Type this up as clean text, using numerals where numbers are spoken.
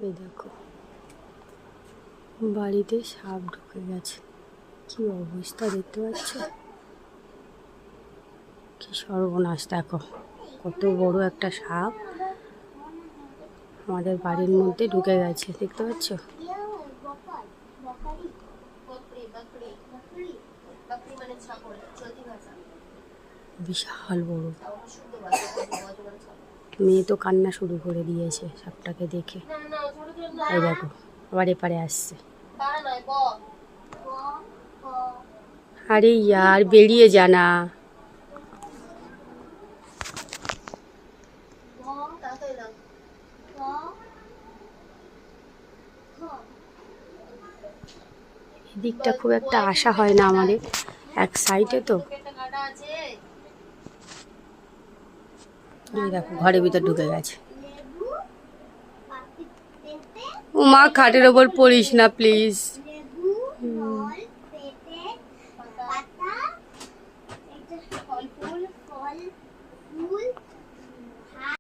এই দেখো বাড়িতে সাপ ঢুকে গেছে, কি অবস্থা দেখতে পাচ্ছ, কি সর্বনাশ। দেখো কত বড় একটা সাপ আমাদের বাড়ির মধ্যে ঢুকে গেছে, দেখতে পাচ্ছ। বিশাল বড়। মেয়ে তো কান্না শুরু করে দিয়েছে সাপটাকে দেখে। এই দেখো আবার এপারে আসছে। আরে ইয়ার বেরিয়ে জানা। এদিকটা খুব একটা আশা হয় না আমাদের, এক সাইডে তো। দেখো ঘরের ভিতর ঢুকে গেছে। ও মা, খাটের ওপর পড়িস না প্লিজ।